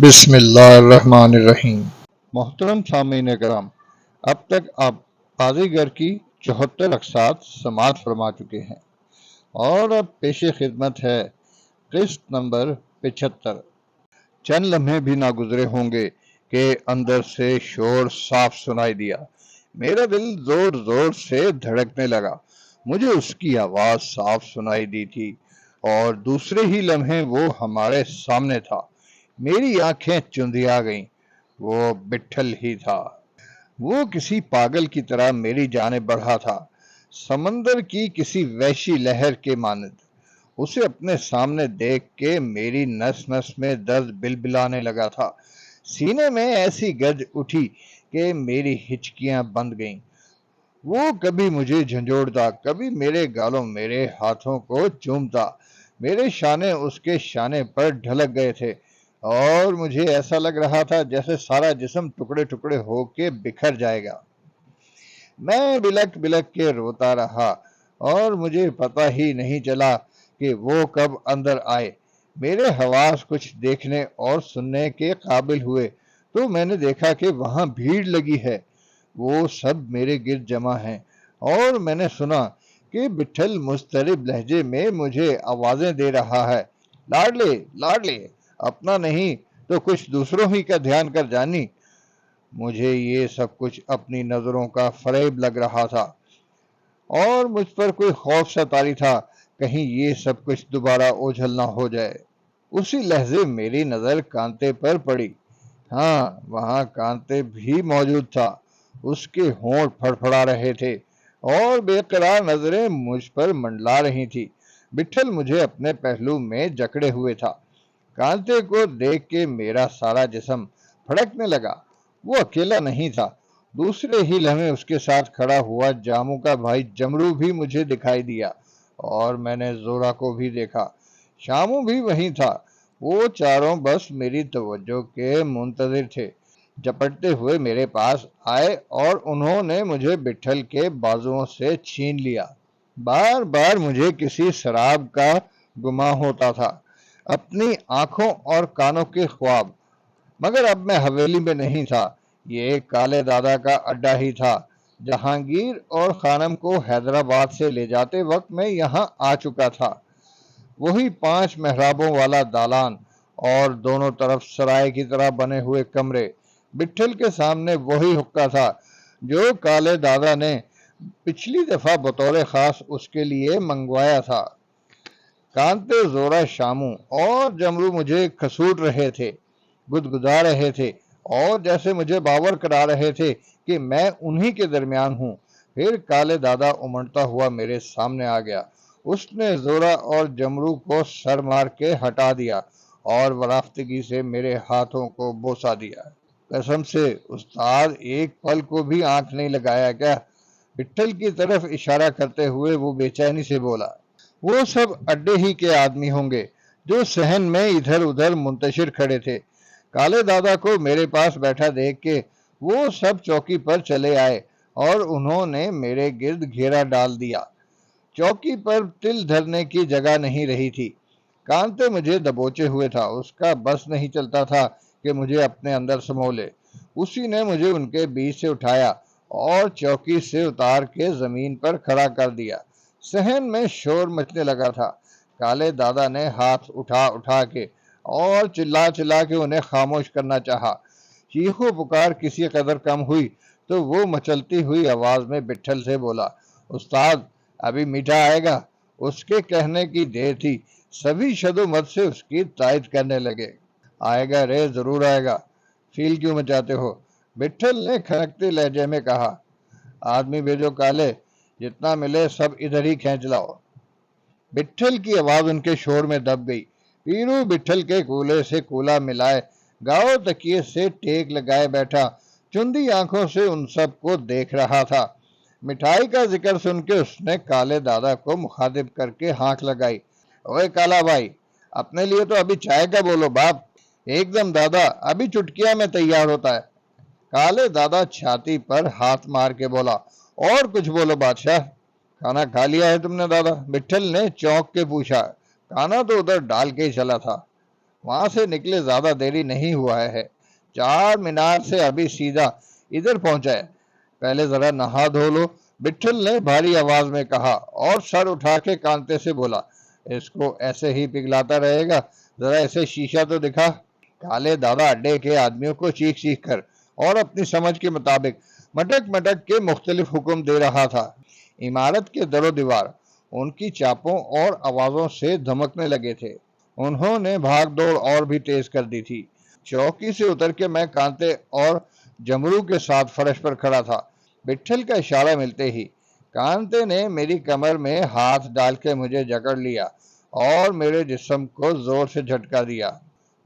بسم اللہ الرحمن الرحیم۔ محترم سامعین کرام، اب تک آپ بازیگر کی 74 اقساط سماعت فرما چکے ہیں اور اب پیش خدمت ہے قسط نمبر 75۔ چند لمحے بھی نہ گزرے ہوں گے کہ اندر سے شور صاف سنائی دیا۔ میرا دل زور زور سے دھڑکنے لگا۔ مجھے اس کی آواز صاف سنائی دی تھی اور دوسرے ہی لمحے وہ ہمارے سامنے تھا۔ میری آنکھیں چندھیا گئیں۔ وہ بٹھل ہی تھا۔ وہ کسی پاگل کی طرح میری جانب بڑھا تھا، سمندر کی کسی وحشی لہر کے مانند۔ اسے اپنے سامنے دیکھ کے میری نس نس میں درد بلبلانے لگا تھا۔ سینے میں ایسی گرج اٹھی کہ میری ہچکیاں بند گئیں۔ وہ کبھی مجھے جھنجھوڑتا، کبھی میرے گالوں میرے ہاتھوں کو چومتا۔ میرے شانے اس کے شانے پر ڈھلک گئے تھے اور مجھے ایسا لگ رہا تھا جیسے سارا جسم ٹکڑے ٹکڑے ہو کے بکھر جائے گا۔ میں بلک بلک کے روتا رہا اور مجھے پتہ ہی نہیں چلا کہ وہ کب اندر آئے۔ میرے حواس کچھ دیکھنے اور سننے کے قابل ہوئے تو میں نے دیکھا کہ وہاں بھیڑ لگی ہے۔ وہ سب میرے گرد جمع ہیں اور میں نے سنا کہ بٹھل مضطرب لہجے میں مجھے آوازیں دے رہا ہے، لاڈلے لاڈلے، اپنا نہیں تو کچھ دوسروں ہی کا دھیان کر جانی۔ مجھے یہ سب کچھ اپنی نظروں کا فریب لگ رہا تھا اور مجھ پر کوئی خوف سا طاری تھا، کہیں یہ سب کچھ دوبارہ اوجھل نہ ہو جائے۔ اسی لحظے میری نظر کانتے پر پڑی۔ ہاں، وہاں کانتے بھی موجود تھا۔ اس کے ہونٹ پھڑپھڑا رہے تھے اور بے قرار نظریں مجھ پر منڈلا رہی تھی۔ بٹھل مجھے اپنے پہلو میں جکڑے ہوئے تھا۔ کانتے کو دیکھ کے میرا سارا جسم پھڑکنے لگا۔ وہ اکیلا نہیں تھا، دوسرے ہی لمحے اس کے ساتھ کھڑا ہوا جاموں کا بھائی جمرو بھی مجھے دکھائی دیا اور میں نے زورا کو بھی دیکھا۔ شامو بھی وہیں تھا۔ وہ چاروں بس میری توجہ کے منتظر تھے۔ جپٹتے ہوئے میرے پاس آئے اور انہوں نے مجھے بٹھل کے بازوؤں سے چھین لیا۔ بار بار مجھے کسی شراب کا گمان ہوتا تھا، اپنی آنکھوں اور کانوں کے خواب، مگر اب میں حویلی میں نہیں تھا، یہ کالے دادا کا اڈا ہی تھا۔ جہانگیر اور خانم کو حیدرآباد سے لے جاتے وقت میں یہاں آ چکا تھا۔ وہی 5 محرابوں والا دالان اور دونوں طرف سرائے کی طرح بنے ہوئے کمرے، بٹھل کے سامنے وہی حقہ تھا جو کالے دادا نے پچھلی دفعہ بطور خاص اس کے لیے منگوایا تھا۔ کانتے، زورا، شامو اور جمرو مجھے کھسوٹ رہے تھے، گدگدا رہے تھے اور جیسے مجھے باور کرا رہے تھے کہ میں انہی کے درمیان ہوں۔ پھر کالے دادا امڑتا ہوا میرے سامنے آ گیا۔ اس نے زورا اور جمرو کو سر مار کے ہٹا دیا اور ورافتگی سے میرے ہاتھوں کو بوسا دیا۔ قسم سے استاد ایک پل کو بھی آنکھ نہیں لگایا کیا؟ بٹھل کی طرف اشارہ کرتے ہوئے وہ بے چینی سے بولا۔ وہ سب اڈے ہی کے آدمی ہوں گے جو صحن میں ادھر ادھر منتشر کھڑے تھے۔ کالے دادا کو میرے پاس بیٹھا دیکھ کے وہ سب چوکی پر چلے آئے اور انہوں نے میرے گرد گھیرا ڈال دیا۔ چوکی پر تل دھرنے کی جگہ نہیں رہی تھی۔ کانتے مجھے دبوچے ہوئے تھا، اس کا بس نہیں چلتا تھا کہ مجھے اپنے اندر سمو لے۔ اسی نے مجھے ان کے بیچ سے اٹھایا اور چوکی سے اتار کے زمین پر کھڑا کر دیا۔ صحن میں شور مچنے لگا تھا۔ کالے دادا نے ہاتھ اٹھا اٹھا کے اور چلا چلا کے انہیں خاموش کرنا چاہا۔ چیخ و پکار کسی قدر کم ہوئی تو وہ مچلتی ہوئی آواز میں بٹھل سے بولا، استاد ابھی میٹھا آئے گا۔ اس کے کہنے کی دیر تھی، سبھی شد و مت سے اس کی تائید کرنے لگے۔ آئے گا رے، ضرور آئے گا، فیل کیوں مچاتے ہو؟ بٹھل نے کھنکتے لہجے میں کہا۔ آدمی بھیجو کالے، جتنا ملے سب ادھر ہی کھینچ لاؤ۔ بٹھل کی آواز ان کے شور میں دب گئی۔ پیرو بٹھل کے کولے سے کولا ملائے گاؤ تکیے سے ٹیک لگائے بیٹھا چندی آنکھوں سے ان سب کو دیکھ رہا تھا۔ مٹھائی کا ذکر سن کے اس نے کالے دادا کو مخاطب کر کے ہانک لگائی، اوے کالا بھائی، اپنے لیے تو ابھی چائے کا بولو باپ۔ ایک دم دادا، ابھی چٹکیا میں تیار ہوتا ہے۔ کالے دادا چھاتی پر ہاتھ مار کے بولا، اور کچھ بولو بادشاہ۔ کھانا کھا لیا ہے تم نے دادا؟ بٹھل نے چونک کے پوچھا۔ کھانا تو ادھر ڈال کے ہی چلا تھا۔ وہاں سے نکلے زیادہ دیری نہیں ہوا ہے، 4 مینار سے ابھی سیدھا ادھر پہنچا ہے، پہلے ذرا نہا دھو لو، بٹھل نے بھاری آواز میں کہا اور سر اٹھا کے کانتے سے بولا، اس کو ایسے ہی پگھلاتا رہے گا، ذرا ایسے شیشہ تو دکھا۔ کالے دادا اڈے کے آدمیوں کو چیخ چیخ کر اور اپنی سمجھ کے مطابق مٹک مٹک کے مختلف حکم دے رہا تھا۔ عمارت کے در و دیوار ان کی چاپوں اور آوازوں سے دھمکنے لگے تھے۔ انہوں نے بھاگ دوڑ اور بھی تیز کر دی تھی۔ چوکی سے اتر کے میں کانتے اور جمرو کے ساتھ فرش پر کھڑا تھا۔ بٹھل کا اشارہ ملتے ہی کانتے نے میری کمر میں ہاتھ ڈال کے مجھے جکڑ لیا اور میرے جسم کو زور سے جھٹکا دیا۔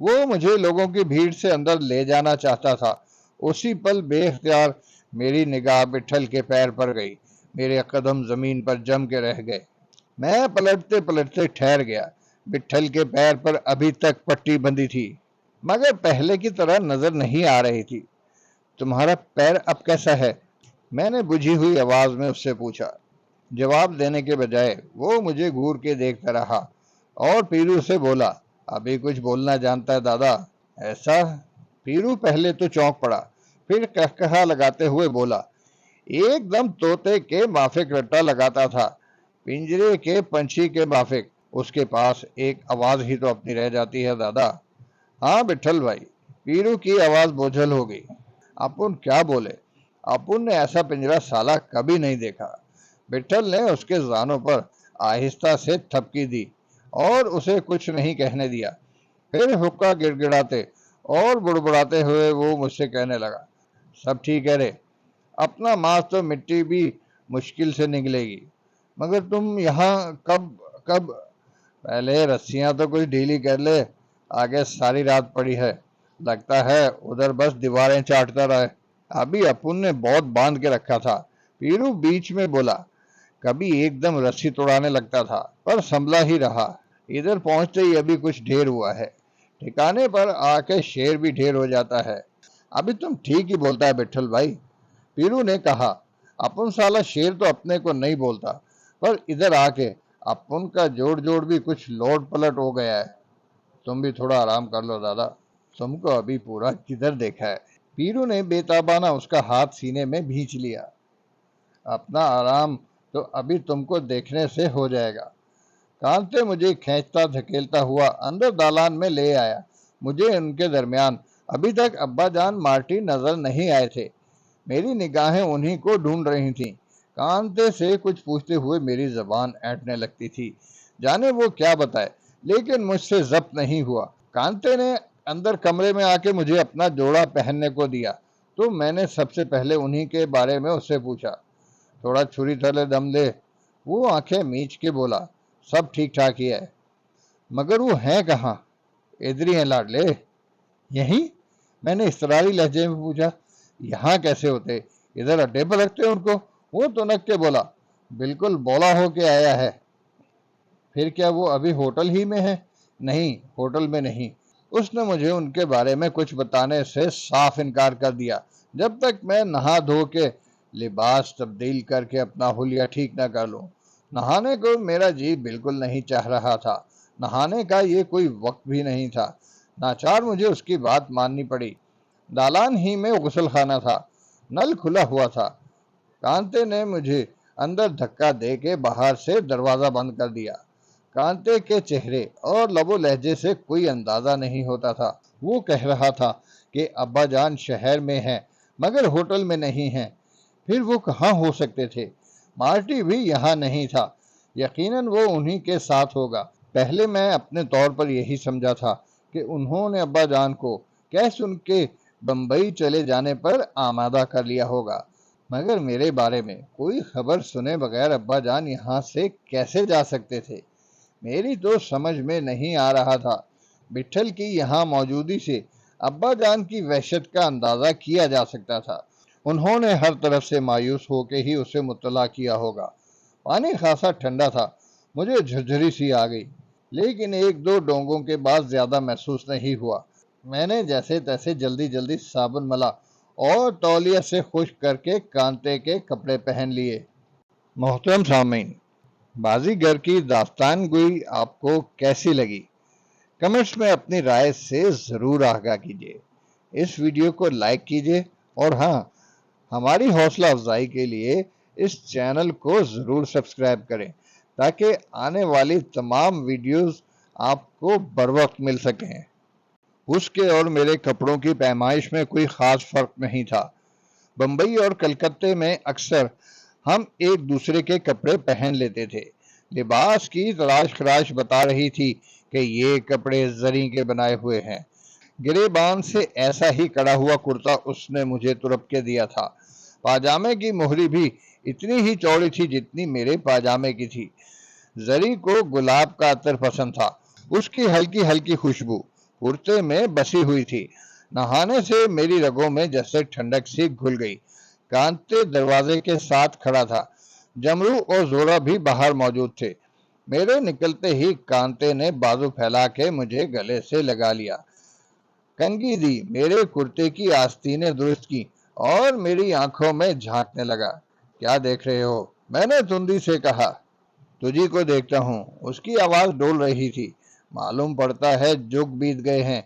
وہ مجھے لوگوں کی بھیڑ سے اندر لے جانا چاہتا تھا۔ اسی پل بے اختیار میری نگاہ بٹھل کے پیر پر گئی، میرے قدم زمین پر جم کے رہ گئے۔ میں پلٹتے پلٹتے ٹھہر گیا۔ بٹھل کے پیر پر ابھی تک پٹی بندھی تھی، مگر پہلے کی طرح نظر نہیں آ رہی تھی۔ تمہارا پیر اب کیسا ہے؟ میں نے بجھی ہوئی آواز میں اس سے پوچھا۔ جواب دینے کے بجائے وہ مجھے گھور کے دیکھتا رہا اور پیرو سے بولا، ابھی کچھ بولنا جانتا ہے دادا؟ ایسا؟ پیرو پہلے تو چونک پڑا، پھر کہکہا لگاتے ہوئے بولا، ایک دم طوطے کے مافک رٹا لگاتا تھا، پنجرے کے پنچھی کے مافک۔ اس کے پاس ایک آواز ہی تو اپنی رہ جاتی ہے دادا۔ ہاں بٹھل بھائی، پیرو کی آواز بوجھل ہو گئی۔ اپن کیا بولے، اپن نے ایسا پنجرا سالہ کبھی نہیں دیکھا۔ بٹھل نے اس کے زانوں پر آہستہ سے تھپکی دی اور اسے کچھ نہیں کہنے دیا۔ پھر حقہ گڑ گڑاتے اور بڑبڑاتے ہوئے وہ مجھ سے کہنے لگا، سب ٹھیک ہے رے، اپنا ماس تو مٹی بھی مشکل سے نکلے گی، مگر تم یہاں کب پہلے رسیاں تو کچھ ڈھیلی کر لے، آگے ساری رات پڑی ہے، لگتا ہے ادھر بس دیواریں چاٹتا رہے۔ ابھی اپن نے بہت باندھ کے رکھا تھا، پیرو بیچ میں بولا۔ کبھی ایک دم رسی توڑانے لگتا تھا پر سنبھلا ہی رہا۔ ادھر پہنچتے ہی ابھی کچھ ڈھیر ہوا ہے، ٹھکانے پر آ کے شیر بھی ڈھیر ہو جاتا ہے۔ ابھی تم ٹھیک ہی بولتا ہے بٹھل بھائی، پیرو نے کہا، اپن سالہ شیر تو اپنے کو نہیں بولتا، پر ادھر آ کے اپن کا جوڑ بھی کچھ لوٹ پلٹ ہو گیا ہے۔ تم بھی تھوڑا آرام کر لو دادا، تم کو ابھی پورا کدھر دیکھا ہے۔ پیرو نے بے تابانہ اس کا ہاتھ سینے میں بھینچ لیا۔ اپنا آرام تو ابھی تم کو دیکھنے سے ہو جائے گا۔ کانتے مجھے کھینچتا دھکیلتا ہوا اندر دالان میں لے آیا۔ مجھے ان کے درمیان ابھی تک ابا جان مارٹی نظر نہیں آئے تھے۔ میری نگاہیں انہی کو ڈھونڈ رہی تھیں۔ کانتے سے کچھ پوچھتے ہوئے میری زبان اینٹنے لگتی تھی، جانے وہ کیا بتائے، لیکن مجھ سے ضبط نہیں ہوا۔ کانتے نے اندر کمرے میں آ کے مجھے اپنا جوڑا پہننے کو دیا تو میں نے سب سے پہلے انہی کے بارے میں اس سے پوچھا۔ تھوڑا چھری تھلے دم لے، وہ آنکھیں میچ کے بولا، سب ٹھیک ٹھاک ہی ہے۔ مگر وہ ہیں کہاں؟ ادھر ہی ہیں لاڈلے۔ یہیں؟ میں نے اضطراری لہجے میں پوچھا۔ یہاں کیسے ہوتے، ادھر اڈے پر رکھتے ان کو؟ وہ تنک کے بولا، بالکل بولا ہو کے آیا ہے۔ پھر کیا وہ ابھی ہوٹل ہی میں ہے؟ نہیں، ہوٹل میں نہیں۔ اس نے مجھے ان کے بارے میں کچھ بتانے سے صاف انکار کر دیا جب تک میں نہا دھو کے لباس تبدیل کر کے اپنا حلیہ ٹھیک نہ کر لوں۔ نہانے کو میرا جی بالکل نہیں چاہ رہا تھا، نہانے کا یہ کوئی وقت بھی نہیں تھا۔ ناچار مجھے اس کی بات ماننی پڑی۔ دالان ہی میں غسل خانہ تھا، نل کھلا ہوا تھا۔ کانتے نے مجھے اندر دھکا دے کے باہر سے دروازہ بند کر دیا۔ کانتے کے چہرے اور لب و لہجے سے کوئی اندازہ نہیں ہوتا تھا۔ وہ کہہ رہا تھا کہ ابا جان شہر میں ہیں مگر ہوٹل میں نہیں ہیں۔ پھر وہ کہاں ہو سکتے تھے؟ مارٹی بھی یہاں نہیں تھا، یقیناً وہ انہی کے ساتھ ہوگا۔ پہلے میں اپنے طور پر یہی سمجھا تھا کہ انہوں نے ابا جان کو کہہ سن کے بمبئی چلے جانے پر آمادہ کر لیا ہوگا، مگر میرے بارے میں کوئی خبر سنے بغیر ابا جان یہاں سے کیسے جا سکتے تھے؟ میری تو سمجھ میں نہیں آ رہا تھا۔ بٹھل کی یہاں موجودگی سے ابا جان کی وحشت کا اندازہ کیا جا سکتا تھا۔ انہوں نے ہر طرف سے مایوس ہو کے ہی اسے مطلع کیا ہوگا۔ پانی خاصا ٹھنڈا تھا، مجھے جھرجھری سی آ گئی، لیکن ایک دو ڈونگوں کے بعد زیادہ محسوس نہیں ہوا۔ میں نے جیسے تیسے جلدی صابن ملا اور تولیہ سے خشک کر کے کانتے کے کپڑے پہن لیے۔ محترم سامعین، بازیگر کی داستان گوئی آپ کو کیسی لگی؟ کمنٹس میں اپنی رائے سے ضرور آگاہ کیجیے، اس ویڈیو کو لائک کیجیے اور ہاں، ہماری حوصلہ افزائی کے لیے اس چینل کو ضرور سبسکرائب کریں تاکہ آنے والی تمام ویڈیوز آپ کو بر وقت مل سکیں۔ اس کے اور میرے کپڑوں کی پیمائش میں کوئی خاص فرق نہیں تھا۔ بمبئی اور کلکتے میں اکثر ہم ایک دوسرے کے کپڑے پہن لیتے تھے۔ لباس کی تلاش خراش بتا رہی تھی کہ یہ کپڑے زری کے بنائے ہوئے ہیں۔ گریبان سے ایسا ہی کڑا ہوا کرتا اس نے مجھے ترپ کے دیا تھا۔ پاجامے کی مہری بھی اتنی ہی چوڑی تھی جتنی میرے پاجامے کی تھی۔ زری کو گلاب کا عطر پسند تھا، اس کی ہلکی ہلکی خوشبو کرتے میں بسی ہوئی تھی۔ نہانے سے میری رگوں میں جیسے ٹھنڈک سی گھل گئی۔ کانتے دروازے کے ساتھ کھڑا تھا، جمرو اور زورا بھی باہر موجود تھے۔ میرے نکلتے ہی کانتے نے بازو پھیلا کے مجھے گلے سے لگا لیا، کنگھی دی، میرے کرتے کی آستینیں درست کی اور میری آنکھوں میں جھانکنے لگا۔ کیا دیکھ رہے ہو؟ میں نے تندی سے کہا۔ تجھی کو دیکھتا ہوں۔ اس کی آواز ڈول رہی تھی۔ معلوم پڑتا ہے جگ بیت گئے ہیں۔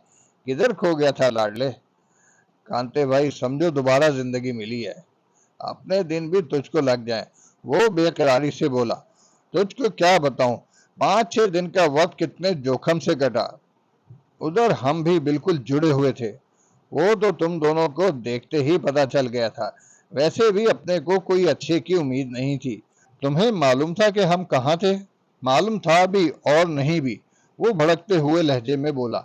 کدھر کھو گیا تھا لاڈلے؟ کانتے بھائی سمجھو دوبارہ زندگی ملی ہے، اپنے دن بھی تجھ کو لگ جائیں، وہ بے قراری سے بولا۔ تجھ کو کیا بتاؤں، 5-6 دن کا وقت کتنے جوخم سے کٹا۔ ادھر ہم بھی بالکل جڑے ہوئے تھے، وہ تو تم دونوں کو دیکھتے ہی پتا چل گیا تھا۔ ویسے بھی اپنے کو کوئی اچھے کی امید نہیں تھی۔ تمہیں معلوم تھا کہ ہم کہاں تھے؟ معلوم تھا بھی اور نہیں بھی، وہ بھڑکتے ہوئے لہجے میں بولا۔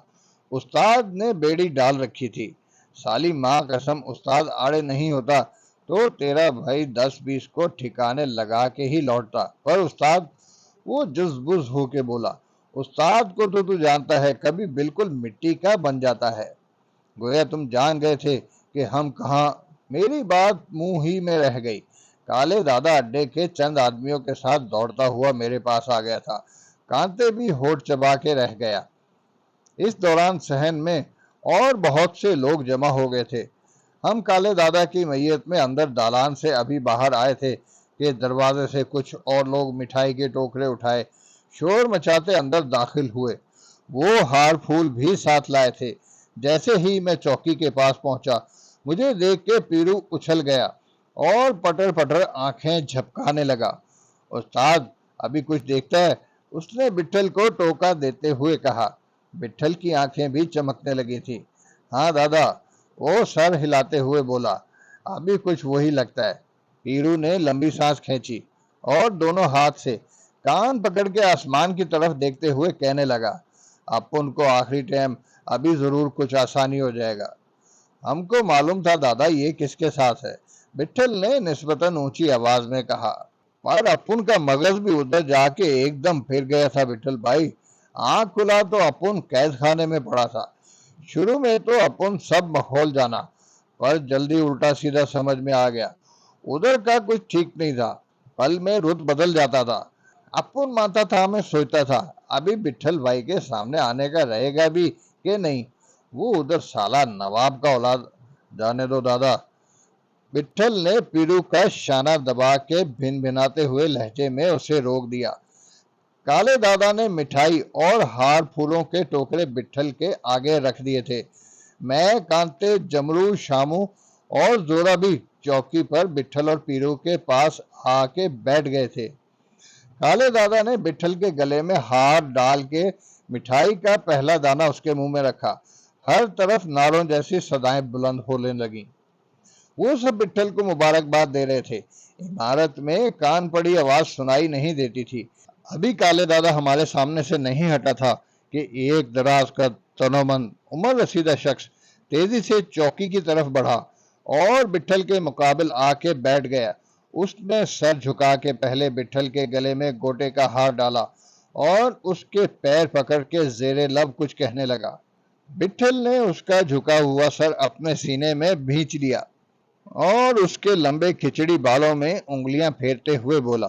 استاد نے بیڑی ڈال رکھی تھی، سالی ماں قسم استاد آڑے نہیں ہوتا تو تیرا بھائی 10-20 کو ٹھکانے لگا کے ہی لوٹتا، پر استاد، وہ جز بز ہو کے بولا، استاد کو تو جانتا ہے کبھی بالکل مٹی کا بن جاتا ہے۔ گویا تم جان گئے تھے کہ ہم کہاں۔ میری بات منہ ہی میں رہ گئی۔ کالے دادا اڈے کے چند آدمیوں کے ساتھ دوڑتا ہوا میرے پاس آ گیا تھا۔ کانتے بھی ہونٹ چبا کے رہ گیا۔ اس دوران صحن میں اور بہت سے لوگ جمع ہو گئے تھے۔ ہم کالے دادا کی میت میں اندر دالان سے ابھی باہر آئے تھے کہ دروازے سے کچھ اور لوگ مٹھائی کے ٹوکرے اٹھائے شور مچاتے اندر داخل ہوئے۔ وہ ہار پھول بھی ساتھ لائے تھے۔ جیسے ہی میں چوکی کے پاس پہنچا، مجھے دیکھ کے پیرو اچھل گیا اور پٹر پٹر آنکھیں جھپکانے لگا۔ استاد ابھی کچھ دیکھتا ہے؟ اس نے بٹھل کو ٹوکا دیتے ہوئے کہا۔ بٹھل کی آنکھیں بھی چمکنے لگی تھی۔ ہاں دادا، وہ سر ہلاتے ہوئے بولا، ابھی کچھ وہی لگتا ہے۔ پیرو نے لمبی سانس کھینچی اور دونوں ہاتھ سے کان پکڑ کے آسمان کی طرف دیکھتے ہوئے کہنے لگا، اپن کو آخری ٹائم ابھی ضرور کچھ آسانی ہو جائے گا۔ ہم کو معلوم تھا دادا یہ کس کے ساتھ ہے، بٹھل نے نسبتاً اونچی آواز میں کہا، پر اپن کا مغز بھی ادھر جا کے ایک دم پھر گیا تھا بٹھل بھائی۔ آنکھ کھلا تو اپن قید خانے میں پڑا تھا۔ شروع میں تو اپن سب ماحول جانا، پر جلدی الٹا سیدھا سمجھ میں آ گیا۔ ادھر کا کچھ ٹھیک نہیں تھا، پل میں رت بدل جاتا تھا۔ اپن مانتا تھا، میں سوچتا تھا ابھی بٹھل بھائی کے سامنے آنے کا رہے گا بھی کہ نہیں۔ وہ ادھر سالہ نواب کا اولاد، جانے دو دادا۔ بٹھل نے پیرو کا شانہ دبا کے بھن بھناتے ہوئے لہجے میں اسے روک دیا۔ کالے دادا نے مٹھائی اور ہار پھولوں کے ٹوکرے بٹھل کے آگے رکھ دیے تھے۔ میں، کانتے، جمرو، شامو اور زورا بھی چوکی پر بٹھل اور پیرو کے پاس آ کے بیٹھ گئے تھے۔ کالے دادا نے بٹھل کے گلے میں ہار ڈال کے مٹھائی کا پہلا دانہ اس کے منہ میں رکھا۔ ہر طرف نعروں جیسی صدائیں بلند ہونے لگیں۔ وہ سب بٹھل کو مبارکباد دے رہے تھے۔ عمارت میں کان پڑی آواز سنائی نہیں دیتی تھی۔ ابھی کالے دادا ہمارے سامنے سے نہیں ہٹا تھا کہ ایک دراز کا تنومند عمر رسیدہ شخص تیزی سے چوکی کی طرف بڑھا اور بٹھل کے مقابل آ کے بیٹھ گیا۔ اس نے سر جھکا کے پہلے بٹھل کے گلے میں گوٹے کا ہار ڈالا اور اس کے پیر پکڑ کے زیر لب کچھ کہنے لگا۔ بٹھل نے اس کا جھکا ہوا سر اپنے سینے میں بھینچ لیا اور اس کے لمبے کھچڑی بالوں میں انگلیاں پھیرتے ہوئے بولا،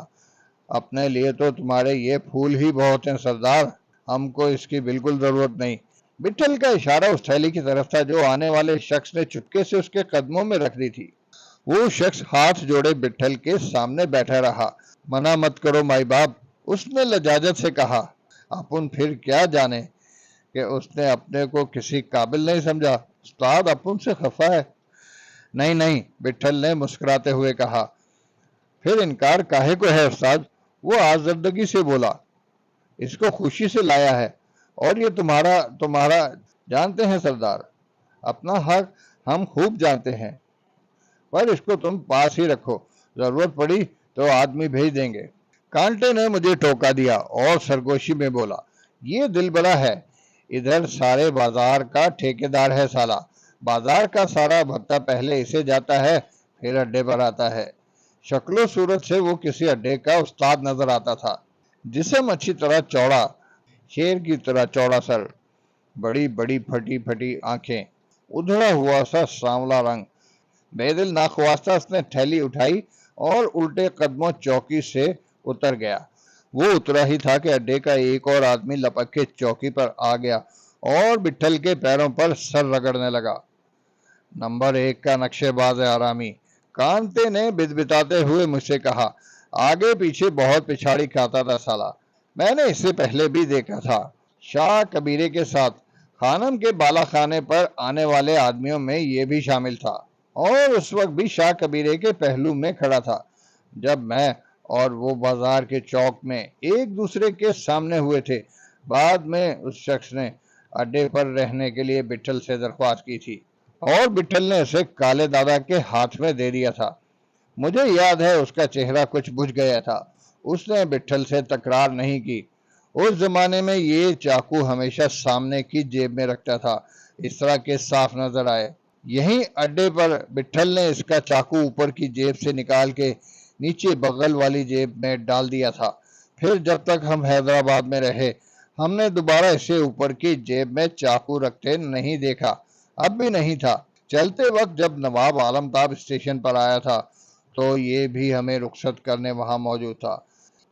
اپنے لیے تو تمہارے یہ پھول ہی بہت ہیں سردار، ہم کو اس کی بالکل ضرورت نہیں۔ بٹھل کا اشارہ اس تھیلی کی طرف تھا جو آنے والے شخص نے چپکے سے اس کے قدموں میں رکھ دی تھی۔ وہ شخص ہاتھ جوڑے بٹھل کے سامنے بیٹھا رہا۔ منع مت کرو مائی باپ، اس نے لجاجت سے کہا۔ اپن پھر کیا جانے کہ اس نے اپنے کو کسی قابل نہیں سمجھا؟ استاد اپن سے خفا ہے؟ نہیں نہیں، بٹھل نے مسکراتے ہوئے کہا۔ پھر انکار کاہے کو ہے استاد؟ وہ آزردگی سے بولا۔ اس کو خوشی سے لایا ہے، اور یہ تمہارا جانتے ہیں سردار، اپنا حق ہم خوب جانتے ہیں، پر اس کو تم پاس ہی رکھو، ضرورت پڑی تو آدمی بھیج دیں گے۔ کانٹے نے مجھے ٹوکا دیا اور سرگوشی میں بولا، یہ دل بڑا ہے، ادھر سارے بازار کا ٹھیکیدار ہے سالا، بازار کا سارا بھتہ پہلے اسے جاتا ہے، پھر اڈے پر آتا ہے۔ شکل و صورت سے وہ کسی اڈے کا استاد نظر آتا تھا۔ جسم اچھی طرح چوڑا، شیر کی طرح چوڑا سر، بڑی بڑی پھٹی پھٹی آنکھیں، ادھڑا ہوا سا سانولا رنگ۔ بے دل ناخواستہ اس نے تھیلی اٹھائی اور الٹے قدموں چوکی سے اتر گیا۔ وہ اترا ہی تھا کہ اڈے کا ایک اور آدمی لپک کے چوکی پر آ گیا اور بٹھل کے پیروں پر سر رگڑنے لگا۔ نمبر 1 کا نقشے باز آرامی، کانتے نے بتبتاتے ہوئے مجھ سے کہا۔ آگے پیچھے بہت پچھاڑی کھاتا تھا سالا، میں نے اس سے پہلے بھی دیکھا تھا، شاہ کبیرے کے ساتھ۔ خانم کے بالا خانے پر آنے والے آدمیوں میں یہ بھی شامل تھا، اور اس وقت بھی شاہ کبیرے کے پہلو میں کھڑا تھا جب میں اور وہ بازار کے چوک میں ایک دوسرے کے سامنے ہوئے تھے۔ بعد میں اس شخص نے اڈے پر رہنے کے لیے بٹھل سے درخواست کی تھی، اور بٹھل نے اسے کالے دادا کے ہاتھ میں دے دیا تھا۔ مجھے یاد ہے اس کا چہرہ کچھ بجھ گیا تھا۔ اس نے بٹھل سے تکرار نہیں کی۔ اس زمانے میں یہ چاقو ہمیشہ سامنے کی جیب میں رکھتا تھا، اس طرح کے صاف نظر آئے۔ یہیں اڈے پر بٹھل نے اس کا چاقو اوپر کی جیب سے نکال کے نیچے بغل والی جیب میں ڈال دیا تھا۔ پھر جب تک ہم حیدرآباد میں رہے، ہم نے دوبارہ اسے اوپر کی جیب میں چاقو رکھتے نہیں دیکھا۔ اب بھی نہیں تھا۔ چلتے وقت جب نواب عالمتاب اسٹیشن پر آیا تھا تو یہ بھی ہمیں رخصت کرنے وہاں موجود تھا۔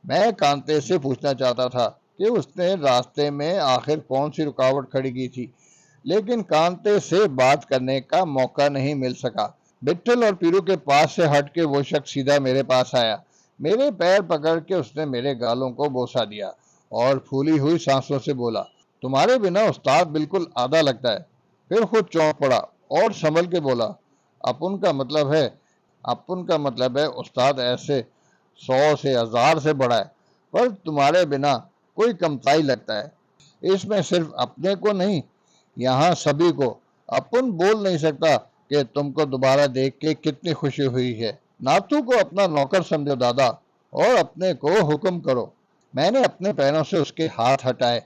میں کانتے سے پوچھنا چاہتا تھا کہ اس نے راستے میں آخر کون سی رکاوٹ کھڑی کی تھی، لیکن کانتے سے بات کرنے کا موقع نہیں مل سکا۔ بٹھل اور پیرو کے پاس سے ہٹ کے وہ شخص سیدھا میرے پاس آیا۔ میرے پیر پکڑ کے اس نے میرے گالوں کو بوسہ دیا اور پھولی ہوئی سانسوں سے بولا، تمہارے بنا استاد بالکل آدھا لگتا ہے۔ پھر خود چونک پڑا اور سنبھل کے بولا، اپن کا مطلب ہے استاد ایسے 100 سے 1000 سے بڑا ہے، پر تمہارے بنا کوئی کمتائی لگتا ہے۔ اس میں صرف اپنے کو نہیں، یہاں سبھی کو۔ اپن بول نہیں سکتا کہ تم کو دوبارہ دیکھ کے کتنی خوشی ہوئی ہے۔ ناتھو کو اپنا نوکر سمجھو دادا، اور اپنے کو حکم کرو۔ میں نے اپنے پیروں سے اس کے ہاتھ ہٹائے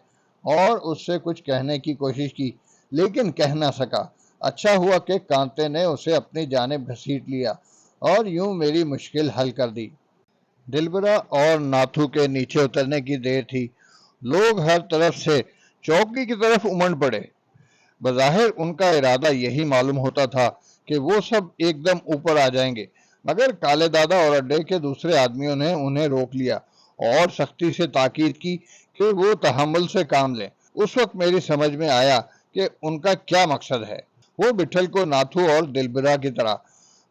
اور اس سے کچھ کہنے کی کوشش کی، لیکن کہہ نہ سکا۔ اچھا ہوا کہ کانتے نے اسے اپنی جانب گھسیٹ لیا اور یوں میری مشکل حل کر دی۔ دلبرا اور ناتھو کے نیچے اترنے کی دیر تھی۔ لوگ ہر طرف سے چوکی کی طرف امڑ پڑے۔ بظاہر ان کا ارادہ یہی معلوم ہوتا تھا کہ وہ سب ایک دم اوپر آ جائیں گے، مگر کالے دادا اور اڈے کے دوسرے آدمیوں نے انہیں روک لیا اور سختی سے تاکید کی کہ وہ تحمل سے کام لیں۔ اس وقت میری سمجھ میں آیا کہ ان کا کیا مقصد ہے۔ وہ بٹھل کو ناتھو اور دلبرا کی طرح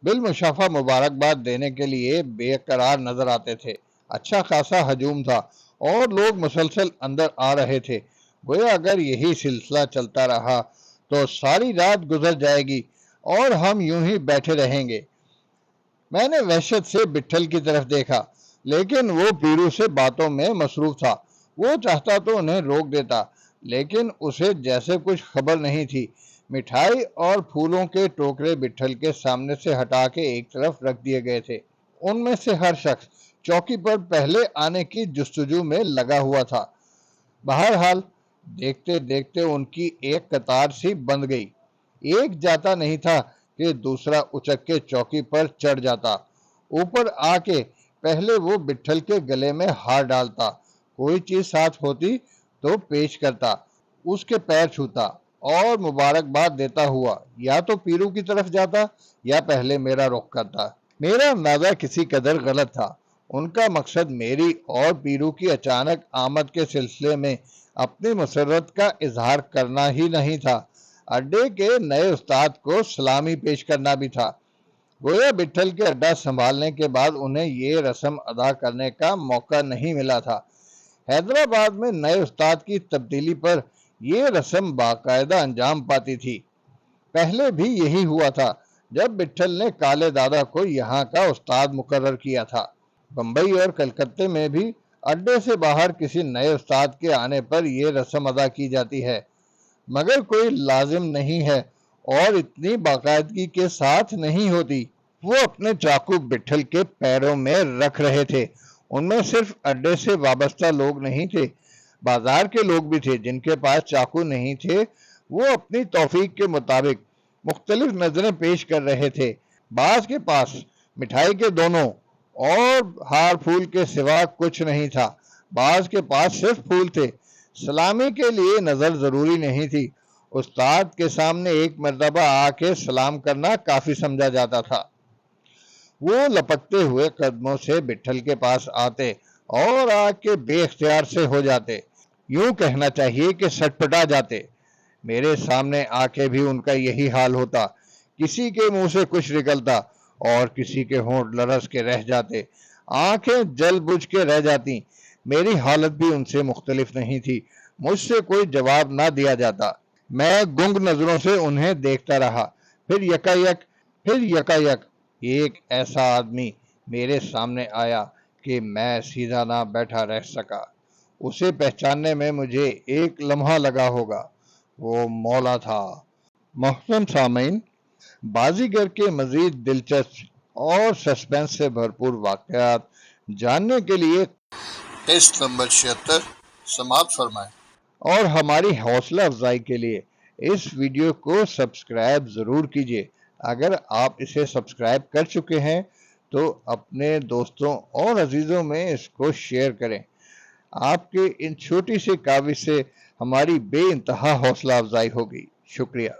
بالمشافہ مبارکباد دینے کے لیے بے قرار نظر آتے تھے۔ اچھا خاصا ہجوم تھا اور لوگ مسلسل اندر آ رہے تھے۔ گویا اگر یہی سلسلہ چلتا رہا تو ساری رات گزر جائے گی اور ہم یوں ہی بیٹھے رہیں گے۔ میں نے وحشت سے بٹھل کی طرف دیکھا، لیکن وہ پیرو سے باتوں میں مصروف تھا۔ وہ چاہتا تو انہیں روک دیتا، لیکن اسے جیسے کچھ خبر نہیں تھی۔ مٹھائی اور پھولوں کے ٹوکرے بٹھل کے سامنے سے ہٹا کے ایک طرف رکھ دیے گئے تھے۔ ان میں سے ہر شخص چوکی پر پہلے آنے کی جستجو میں لگا ہوا تھا۔ بہرحال دیکھتے دیکھتے ان کی ایک قطار سی بند گئی۔ ایک جاتا نہیں تھا کہ دوسرا اچک کے چوکی پر چڑھ جاتا۔ اوپر آ کے پہلے وہ بٹھل کے گلے میں ہار ڈالتا، کوئی چیز ساتھ ہوتی تو پیش کرتا، اس کے پیر چھوتا اور مبارکباد دیتا ہوا یا تو پیرو کی طرف جاتا یا پہلے میرا رخ کرتا۔ میرا اندازہ کسی قدر غلط تھا۔ ان کا مقصد میری اور پیرو کی اچانک آمد کے سلسلے میں اپنی مسرت کا اظہار کرنا ہی نہیں تھا، اڈے کے نئے استاد کو سلامی پیش کرنا بھی تھا۔ گویا بٹھل کے اڈا سنبھالنے کے بعد انہیں یہ رسم ادا کرنے کا موقع نہیں ملا تھا۔ حیدرآباد میں نئے استاد کی تبدیلی پر یہ رسم باقاعدہ انجام پاتی تھی۔ پہلے بھی یہی ہوا تھا جب بٹھل نے کالے دادا کو یہاں کا استاد مقرر کیا تھا۔ بمبئی اور کلکتے میں بھی اڈے سے باہر کسی نئے استاد کے آنے پر یہ رسم ادا کی جاتی ہے، مگر کوئی لازم نہیں ہے اور اتنی باقاعدگی کے ساتھ نہیں ہوتی۔ وہ اپنے چاقو بٹھل کے پیروں میں رکھ رہے تھے۔ ان میں صرف اڈے سے وابستہ لوگ نہیں تھے، بازار کے لوگ بھی تھے جن کے پاس چاقو نہیں تھے۔ وہ اپنی توفیق کے مطابق مختلف نظریں پیش کر رہے تھے۔ بعض کے پاس مٹھائی کے دونوں اور ہار پھول کے سوا کچھ نہیں تھا، بعض کے پاس صرف پھول تھے۔ سلامی کے لیے نظر ضروری نہیں تھی، استاد کے سامنے ایک مرتبہ آ کے سلام کرنا کافی سمجھا جاتا تھا۔ وہ لپکتے ہوئے قدموں سے بٹھل کے پاس آتے اور آ کے بے اختیار سے ہو جاتے، یوں کہنا چاہیے کہ سٹ پٹا جاتے۔ میرے سامنے آ کے بھی ان کا یہی حال ہوتا، کسی کے منہ سے کچھ نکلتا اور کسی کے ہونٹ لرز کے رہ جاتے، آنکھیں جل بجھ کے رہ جاتی۔ میری حالت بھی ان سے مختلف نہیں تھی، مجھ سے کوئی جواب نہ دیا جاتا۔ میں گنگ نظروں سے انہیں دیکھتا رہا، پھر یکا یک ایک ایسا آدمی میرے سامنے آیا کہ میں سیدھا نہ بیٹھا رہ سکا۔ اسے پہچاننے میں مجھے ایک لمحہ لگا ہوگا، وہ مولا تھا۔ محترم سامعین، بازیگر کے مزید دلچسپ اور سسپنس سے بھرپور واقعات جاننے کے لیے قسط نمبر 76 سماعت فرمائیں، اور ہماری حوصلہ افزائی کے لیے اس ویڈیو کو سبسکرائب ضرور کیجیے۔ اگر آپ اسے سبسکرائب کر چکے ہیں تو اپنے دوستوں اور عزیزوں میں اس کو شیئر کریں۔ آپ کے ان چھوٹی سی کاوش سے ہماری بے انتہا حوصلہ افزائی ہوگی۔ شکریہ۔